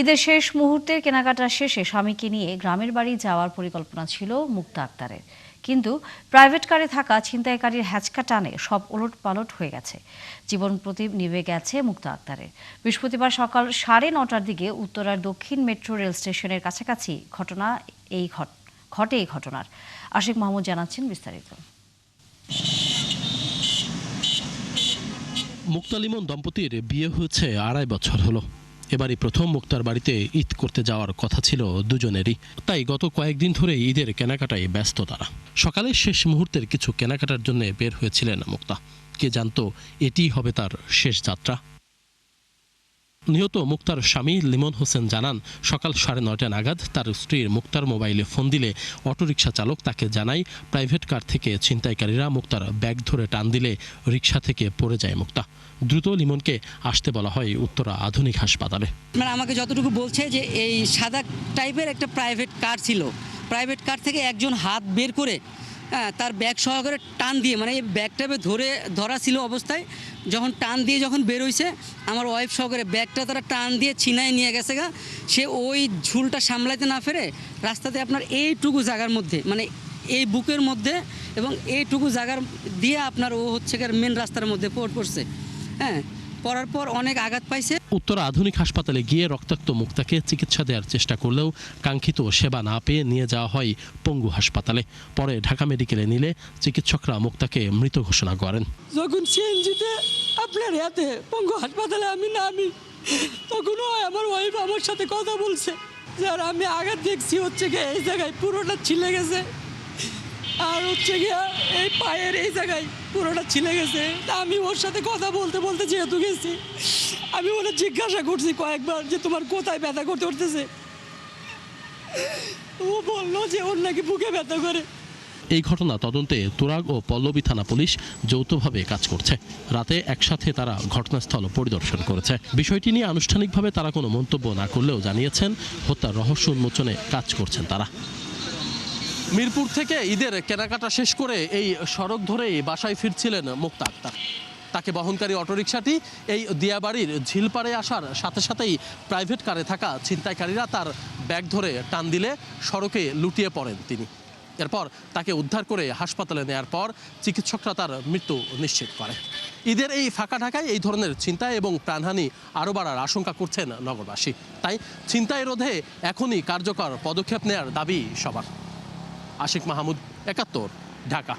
ঈদের শেষ মুহূর্তের কেনাকাটা শেষে স্বামীকে নিয়ে গ্রামের বাড়ি যাওয়ার পরিকল্পনা ছিল মুক্তা আক্তারের, কিন্তু প্রাইভেট কারে থাকা ছিনতাইকারীর হ্যাচকা টানে সব ওলটপালট হয়ে গেছে। জীবন প্রদীপ নিভে গেছে মুক্তা আক্তারের। বৃহস্পতিবার সকাল 9:30টার দিকে উত্তরার দক্ষিণ মেট্রো রেল স্টেশনের কাছাকাছি ঘটে এই ঘটনার। আশিক মাহমুদ জানাচ্ছেন বিস্তারিত। মুক্তা লিমন দম্পতির বিয়ে হয়েছে 2.5 বছর হলো। এবারই প্রথম মুক্তার বাড়িতে ঈদ করতে যাওয়ার কথা ছিল দুজনেরই, তাই গত কয়েকদিন ধরে ঈদের কেনাকাটায় ব্যস্ত তারা। সকালে শেষ মুহূর্তের কিছু কেনাকাটার জন্য বের হয়েছিলেন মুক্তা। কে জানতো এটি হবে তার শেষ যাত্রা। নিহত মুক্তার স্বামী লিমন হোসেন জানান, সকাল 9:30 নাগাদ তার স্ত্রীর মুক্তার মোবাইলে ফোন দিলে অটোরিকশা চালক তাকে জানায় প্রাইভেট কার থেকে ছিনতাইকারীরা মুক্তার ব্যাগ ধরে টান দিলে রিকশা থেকে পড়ে যায় মুক্তা। দ্রুত লিমনকে আসতে বলা হয় উত্তরা আধুনিক হাসপাতালে। আমাকে যতটুকু বলছে যে এই সাদা টাইপের একটা প্রাইভেট কার ছিল, প্রাইভেট কার থেকে একজন হাত বের করে তার ব্যাগ সহকারে টান দিয়ে, এই ব্যাগটা ধরা ছিল অবস্থায় যখন টান দিয়ে যখন বের হয়েছে, আমার ওয়াইফ সহকারে ব্যাগটা তারা টান দিয়ে ছিনায় নিয়ে গেছে গা। সে ওই ঝুলটা সামলাইতে না ফেরে রাস্তাতে আপনার এইটুকু জায়গার মধ্যে, এই বুকের মধ্যে এবং এইটুকু জায়গার দিয়ে আপনার ও হচ্ছে মেন রাস্তার মধ্যে পড়ছে। পড়ার পর অনেক আঘাত পাইছে। উত্তরা আধুনিক হাসপাতালে গিয়ে রক্তাক্ত মুক্তাকে চিকিৎসা দেওয়ার চেষ্টা করলেও কাঙ্ক্ষিত সেবা না পেয়ে নিয়ে যাওয়া হয় পঙ্গু হাসপাতালে। পরে ঢাকা মেডিকেলে নিলে চিকিৎসকরা মুক্তাকে মৃত ঘোষণা করেন। যখন সিএনজিতে আপনার পঙ্গু হাসপাতালে আমি নামি, তখন আমার ওয়াইফ আমার সাথে কথা বলছে, যার আমি আঘাত দেখছি হচ্ছে গিয়ে এই জায়গায় পুরোটা ছিলে গেছে, আর হচ্ছে গিয়া এই পায়ের এই জায়গায় পুরোটা ছিলে গেছে। আমি ওর সাথে কথা বলতে বলতে যেহেতু গেছি, আমি ওরা জিজ্ঞাসা করছি কয়েকবার যে তোমার কোথায় ব্যথা করতেছে। ও বললো যে ওর নাকি বুকে ব্যথা করে। এই ঘটনা তদন্তে তুরাগ ও পল্লবী থানা পুলিশ যৌথভাবে কাজ করছে। রাতে একসাথে তারা ঘটনাস্থল পরিদর্শন করেছে। বিষয়টি নিয়ে আনুষ্ঠানিকভাবে তারা কোনো মন্তব্য না করলেও জানিয়েছেন হত্যার রহস্য উন্মোচনে কাজ করছেন তারা। মিরপুর থেকে ঈদের কেনাকাটা শেষ করে এই সড়ক ধরেই বাসায় ফিরছিলেন মুক্তা আক্তার। তাকে বহনকারী অটোরিকশাটি এই দিয়াবাড়ির ঝিলপাড়ে আসার সাথে সাথেই প্রাইভেট কারে থাকা ছিনতাইকারীরা তার ব্যাগ ধরে টান দিলে সড়কে লুটিয়ে পড়েন তিনি। এরপর তাকে উদ্ধার করে হাসপাতালে নেয়ার পর চিকিৎসকরা তার মৃত্যু নিশ্চিত করে। ঈদের এই ফাঁকা ঢাকায় এই ধরনের ছিনতাই এবং প্রাণহানি আরও বাড়ার আশঙ্কা করছেন নগরবাসী। তাই ছিনতাই রোধে এখনই কার্যকর পদক্ষেপ নেয়ার দাবি সবার। আশিক মাহমুদ, 71, ঢাকা।